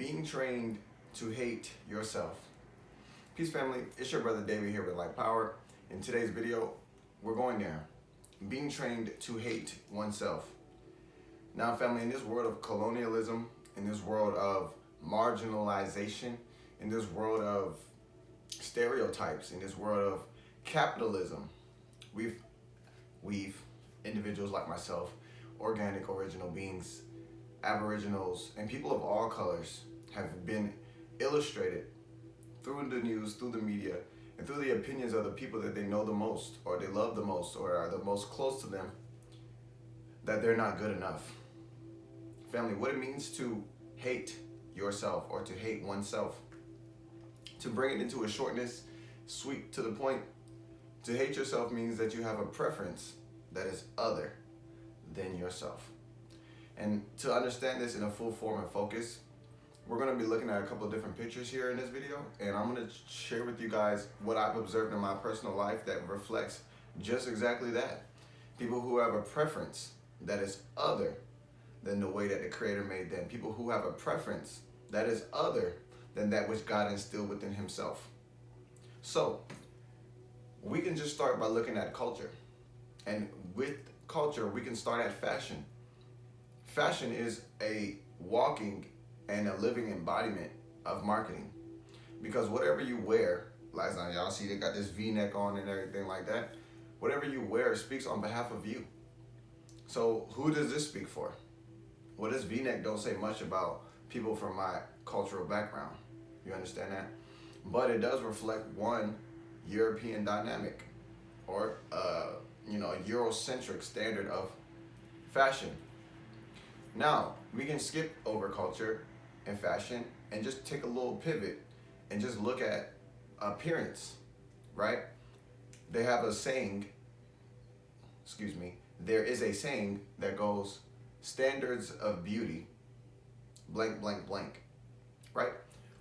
being trained to hate yourself. Peace family, it's your brother David here with Light Power. In today's video, we're going there. Being trained to hate oneself. Now family, in this world of colonialism, in this world of marginalization, in this world of stereotypes, in this world of capitalism, we've individuals like myself, organic original beings, aboriginals, and people of all colors have been illustrated through the news, through the media, and through the opinions of the people that they know the most, or they love the most, or are the most close to them, that they're not good enough. Family, what it means to hate yourself or to hate oneself. To bring it into a shortness, sweet to the point, to hate yourself means that you have a preference that is other than yourself. And to understand this in a full form and focus, we're going to be looking at a couple of different pictures here in this video, and I'm going to share with you guys what I've observed in my personal life that reflects just exactly that. People who have a preference that is other than the way that the Creator made them. People who have a preference that is other than that which God instilled within Himself. So, we can just start by looking at culture. And with culture, we can start at fashion. Fashion is a walking and a living embodiment of marketing. Because whatever you wear, last night y'all see they got this V-neck on and everything like that. Whatever you wear speaks on behalf of you. So who does this speak for? Well, this V-neck don't say much about people from my cultural background. You understand that? But it does reflect one European dynamic, or a Eurocentric standard of fashion. Now, we can skip over culture and fashion and just take a little pivot and just look at appearance, right? They have a saying, there is a saying that goes, standards of beauty, blank, blank, blank, right?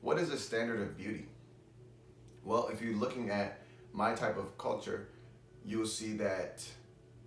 What is a standard of beauty? Well, if you're looking at my type of culture, you'll see that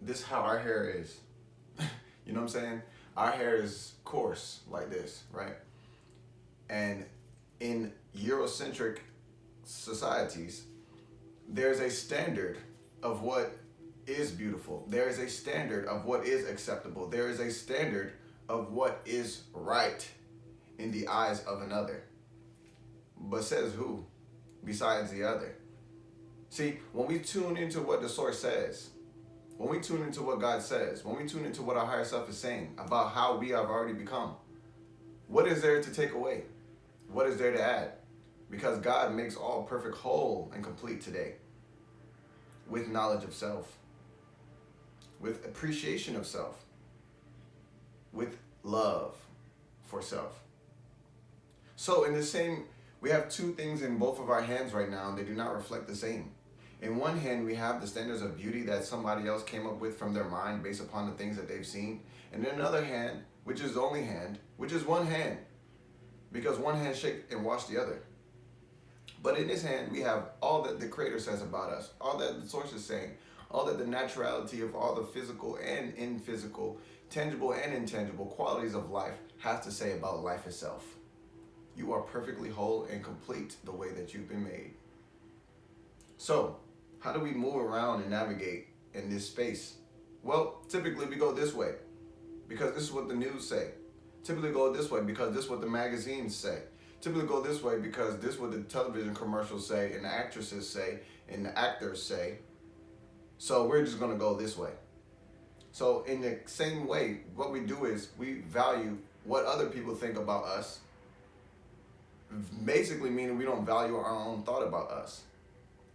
this is how our hair is. You know what I'm saying? Our hair is coarse like this, right? And in Eurocentric societies, there's a standard of what is beautiful. There is a standard of what is acceptable. There is a standard of what is right in the eyes of another. But says who besides the other? See, when we tune into what the source says, when we tune into what God says, when we tune into what our higher self is saying about how we have already become, what is there to take away? What is there to add? Because God makes all perfect whole and complete today with knowledge of self, with appreciation of self, with love for self. So in the same, we have two things in both of our hands right now, and they do not reflect the same. In one hand, we have the standards of beauty that somebody else came up with from their mind based upon the things that they've seen. And in another hand, which is the only hand, which is one hand, because one hand shake and wash the other. But in this hand, we have all that the Creator says about us, all that the source is saying, all that the naturality of all the physical and imphysical, tangible and intangible qualities of life has to say about life itself. You are perfectly whole and complete the way that you've been made. So, how do we move around and navigate in this space? Well, typically we go this way because this is what the news say. Typically go this way because this is what the magazines say. Typically go this way because this is what the television commercials say and the actresses say and the actors say. So we're just gonna go this way. So in the same way, what we do is we value what other people think about us, basically meaning we don't value our own thought about us.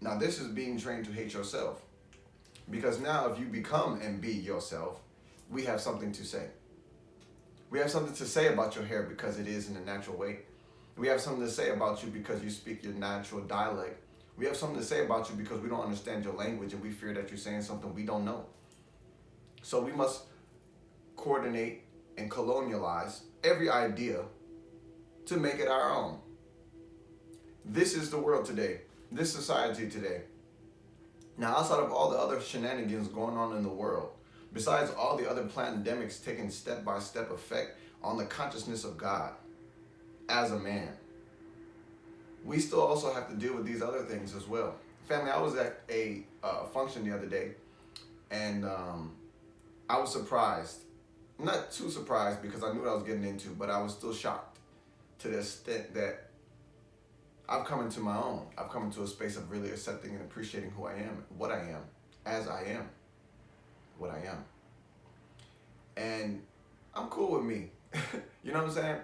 Now this is being trained to hate yourself. Because now if you become and be yourself, we have something to say. We have something to say about your hair because it is in a natural way. We have something to say about you because you speak your natural dialect. We have something to say about you because we don't understand your language and we fear that you're saying something we don't know. So we must coordinate and colonialize every idea to make it our own. This is the world today. This society today. Now, outside of all the other shenanigans going on in the world, besides all the other pandemics taking step-by-step effect on the consciousness of God, as a man, we still also have to deal with these other things as well. Family, I was at a function the other day, and I was surprised. Not too surprised because I knew what I was getting into, but I was still shocked to the extent that I've come into my own. I've come into a space of really accepting and appreciating who I am, what I am, as I am, what I am. And I'm cool with me. You know what I'm saying?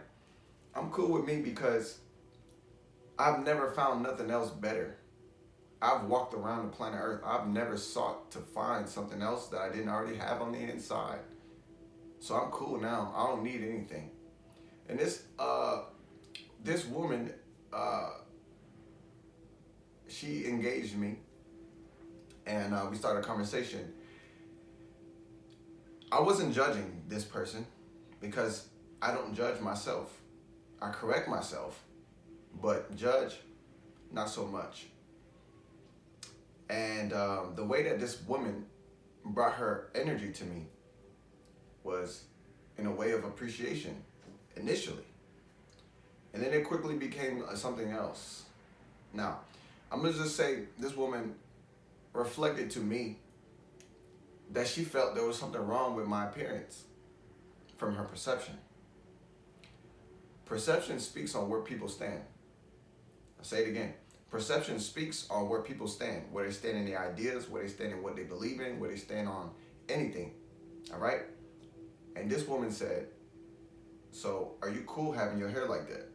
I'm cool with me because I've never found nothing else better. I've walked around the planet Earth. I've never sought to find something else that I didn't already have on the inside. So I'm cool now. I don't need anything. And this woman, she engaged me, and we started a conversation. I wasn't judging this person because I don't judge myself. I correct myself, but judge, not so much. And the way that this woman brought her energy to me was in a way of appreciation initially. And then it quickly became something else. Now, I'm going to just say this woman reflected to me that she felt there was something wrong with my appearance from her perception. Perception speaks on where people stand. I'll say it again. Perception speaks on where people stand, where they stand in the ideas, where they stand in what they believe in, where they stand on anything. All right? And this woman said, so are you cool having your hair like that?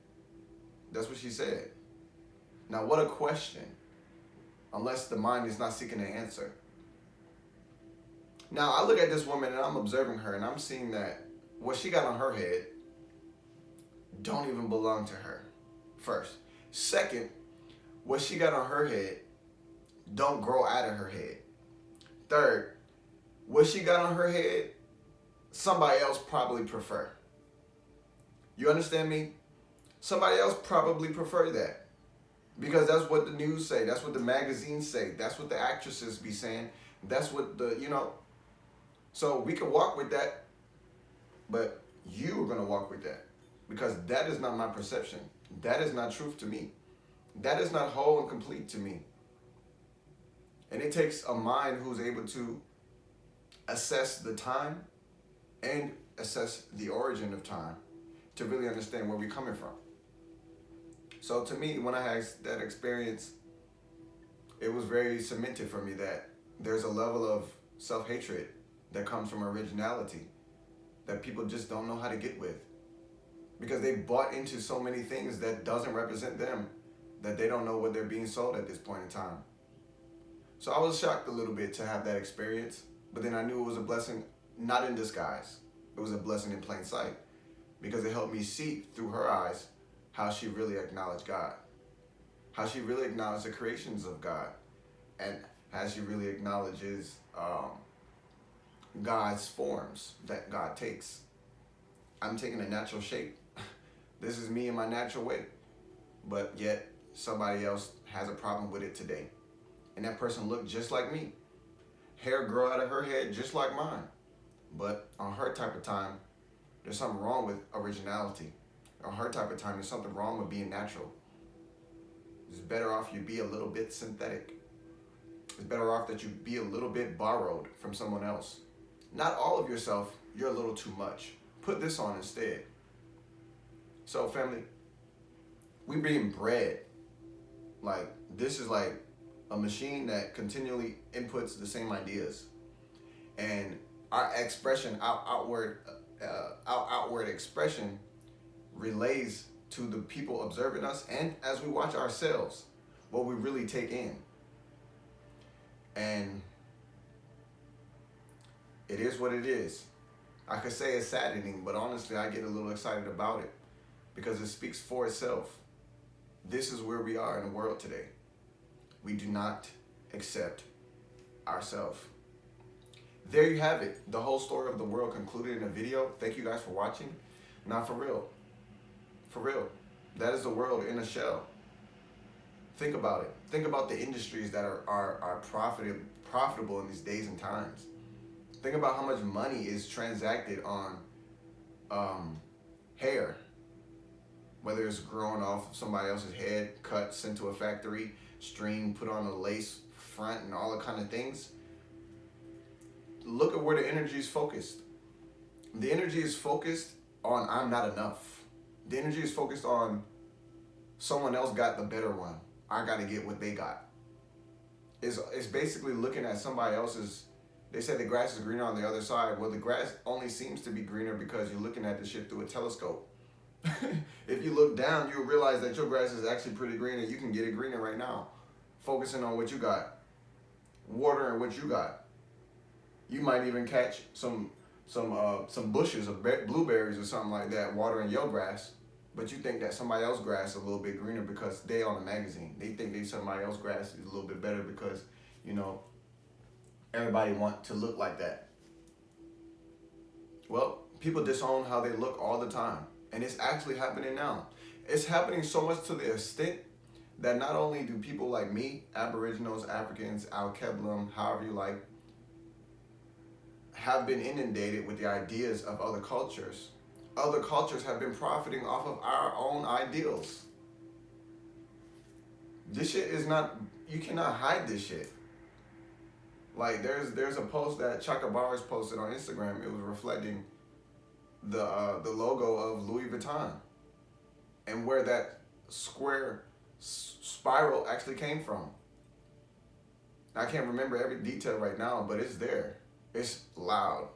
That's what she said. Now, what a question, unless the mind is not seeking an answer. Now, I look at this woman and I'm observing her and I'm seeing that what she got on her head don't even belong to her, first. Second, what she got on her head don't grow out of her head. Third, what she got on her head, somebody else probably prefer. You understand me? Somebody else probably prefer that. Because that's what the news say. That's what the magazines say. That's what the actresses be saying. That's what So we can walk with that, but you are going to walk with that. Because that is not my perception. That is not truth to me. That is not whole and complete to me. And it takes a mind who's able to assess the time and assess the origin of time to really understand where we're coming from. So to me, when I had that experience, it was very cemented for me that there's a level of self-hatred that comes from originality that people just don't know how to get with. Because they bought into so many things that doesn't represent them, that they don't know what they're being sold at this point in time. So I was shocked a little bit to have that experience, but then I knew it was a blessing, not in disguise. It was a blessing in plain sight, because it helped me see through her eyes how she really acknowledged God, how she really acknowledged the creations of God, and how she really acknowledges God's forms that God takes. I'm taking a natural shape. This is me in my natural way, but yet somebody else has a problem with it today. And that person looked just like me. Hair grow out of her head just like mine. But on her type of time, there's something wrong with originality. On her type of time, there's something wrong with being natural. It's better off you be a little bit synthetic. It's better off that you be a little bit borrowed from someone else. Not all of yourself, you're a little too much. Put this on instead. So family, we being bred. Like, this is like a machine that continually inputs the same ideas. And our expression, our outward expression relays to the people observing us, and as we watch ourselves, what we really take in. And it is what it is. I could say it's saddening, but honestly, I get a little excited about it because it speaks for itself. This is where we are in the world today. We do not accept ourselves. There you have it. The whole story of the world concluded in a video. Thank you guys for watching. Now for real, that is the world in a shell. Think about it. Think about the industries that are profitable in these days and times. Think about how much money is transacted on hair, whether it's grown off of somebody else's head, cut, sent to a factory, string, put on a lace front, and all the kind of things. Look at where the energy is focused. The energy is focused on I'm not enough. The energy is focused on someone else got the better one. I got to get what they got. It's basically looking at somebody else's. They say the grass is greener on the other side. Well, the grass only seems to be greener because you're looking at the shit through a telescope. If you look down, you'll realize that your grass is actually pretty green and you can get it greener right now. Focusing on what you got. Watering what you got. You might even catch some bushes of blueberries or something like that watering your grass. But you think that somebody else's grass is a little bit greener because they on a magazine. They think somebody else's grass is a little bit better because, everybody want to look like that. Well, people disown how they look all the time. And it's actually happening now. It's happening so much to the extent that not only do people like me, Aboriginals, Africans, Al-Keblum, however you like, have been inundated with the ideas of other cultures. Other cultures have been profiting off of our own ideals. This shit is not, you cannot hide this shit. Like there's a post that Chaka Bars posted on Instagram. It was reflecting the logo of Louis Vuitton and where that square spiral actually came from. I can't remember every detail right now, but it's there. It's loud.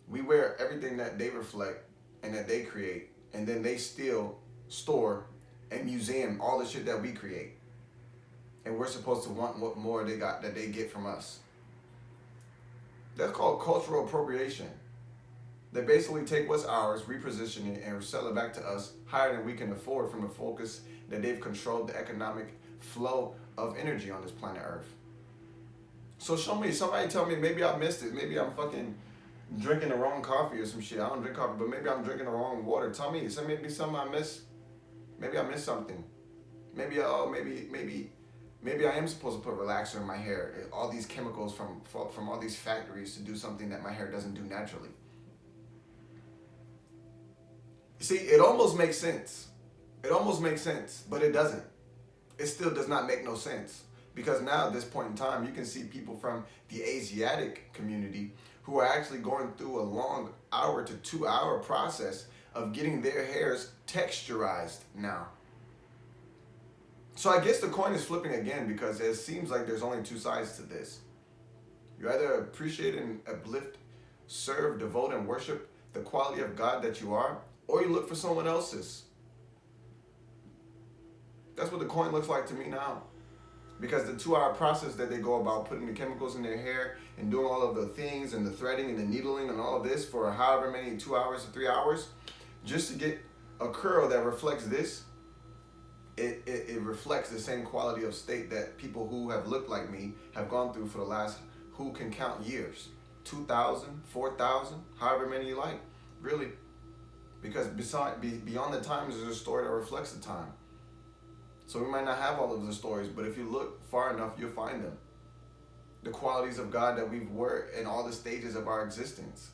We wear everything that they reflect and that they create, and then they still store and museum all the shit that we create. And we're supposed to want what more they got that they get from us. That's called cultural appropriation. They basically take what's ours, reposition it, and sell it back to us higher than we can afford from the focus that they've controlled the economic flow of energy on this planet Earth. So show me, somebody tell me, maybe I missed it. Maybe I'm fucking drinking the wrong coffee or some shit. I don't drink coffee, but maybe I'm drinking the wrong water. Tell me, maybe something I missed. Maybe I missed something. Maybe I am supposed to put relaxer in my hair. All these chemicals from all these factories to do something that my hair doesn't do naturally. See, it almost makes sense. It almost makes sense, but it doesn't. It still does not make no sense. Because now at this point in time, you can see people from the Asiatic community who are actually going through a long hour to 2 hour process of getting their hairs texturized now. So I guess the coin is flipping again because it seems like there's only two sides to this. You either appreciate and uplift, serve, devote, and worship the quality of God that you are, or you look for someone else's. That's what the coin looks like to me now. Because the 2 hour process that they go about putting the chemicals in their hair and doing all of the things and the threading and the needling and all of this for however many 2 hours or 3 hours, just to get a curl that reflects this, it reflects the same quality of state that people who have looked like me have gone through for the last, who can count years, 2,000, 4,000, however many you like, really. Because beyond the times, there's a story that reflects the time. So we might not have all of the stories, but if you look far enough, you'll find them. The qualities of God that we've worked in all the stages of our existence.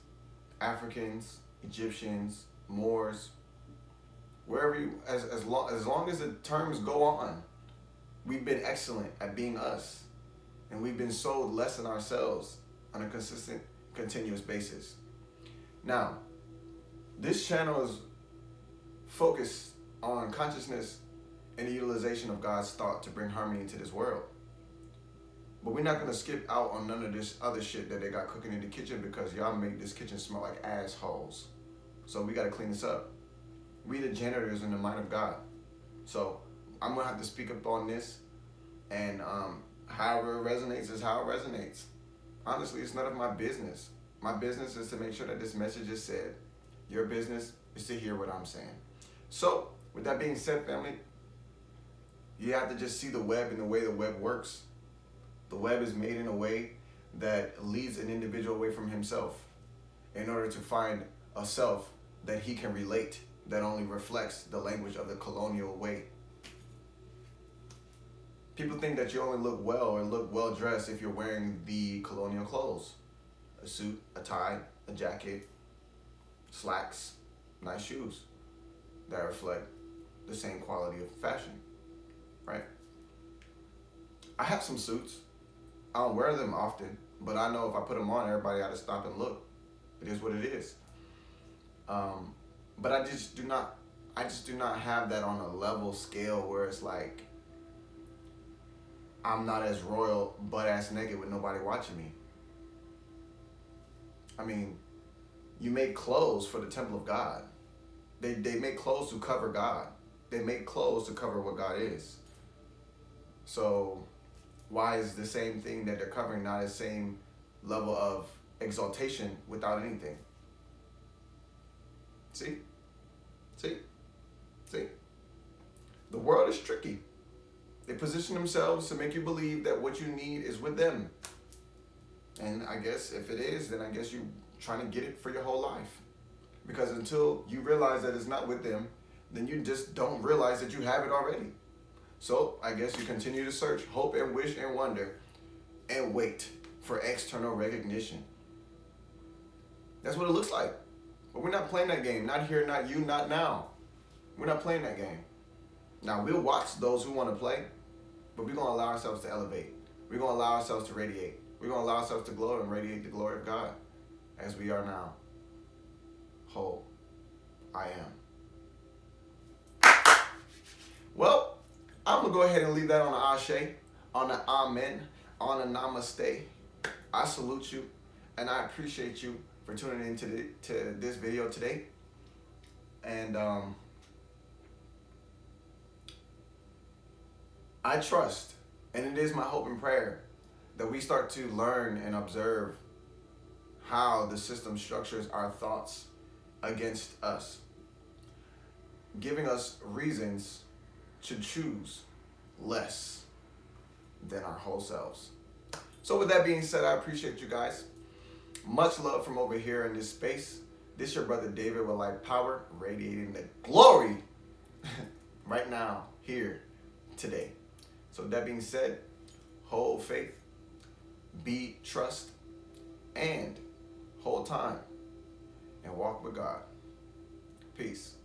Africans, Egyptians, Moors, wherever you, as long as the terms go on, we've been excellent at being us. And we've been sold less than ourselves on a consistent, continuous basis. Now, this channel is focused on consciousness and the utilization of God's thought to bring harmony into this world. But we're not going to skip out on none of this other shit that they got cooking in the kitchen because y'all make this kitchen smell like assholes. So we got to clean this up. We the janitors in the mind of God. So I'm going to have to speak up on this, and however it resonates is how it resonates. Honestly, it's none of my business. My business is to make sure that this message is said. Your business is to hear what I'm saying. So with that being said, family, you have to just see the web and the way the web works. The web is made in a way that leads an individual away from himself in order to find a self that he can relate, that only reflects the language of the colonial way. People think that you only look well or look well dressed if you're wearing the colonial clothes. A suit, a tie, a jacket, slacks, nice shoes that reflect the same quality of fashion, right? I have some suits. I don't wear them often, but I know if I put them on, everybody got to stop and look. It is what it is. But I just do not have that on a level scale where it's like I'm not as royal, butt ass naked with nobody watching me. I mean, you make clothes for the temple of God. They make clothes to cover God. They make clothes to cover what God is. So why is the same thing that they're covering not the same level of exaltation without anything? See? The world is tricky. They position themselves to make you believe that what you need is with them. And I guess if it is, then I guess you're trying to get it for your whole life. Because until you realize that it's not with them, then you just don't realize that you have it already. So I guess you continue to search, hope and wish and wonder, and wait for external recognition. That's what it looks like. But we're not playing that game. Not here, not you, not now. We're not playing that game. Now, we'll watch those who want to play, but we're going to allow ourselves to elevate. We're going to allow ourselves to radiate. We're going to allow ourselves to glow and radiate the glory of God as we are now. Whole. I am. Well, I'm going to go ahead and leave that on the ashe, on the amen, on the namaste. I salute you, and I appreciate you for tuning in to this video today. And I trust, and it is my hope and prayer, that we start to learn and observe how the system structures our thoughts against us, giving us reasons to choose less than our whole selves. So with that being said, I appreciate you guys. Much love from over here in this space. This your brother David with Light Power, radiating the glory right now, here, today. So that being said, hold faith, be trust, and hold time, and walk with God. Peace.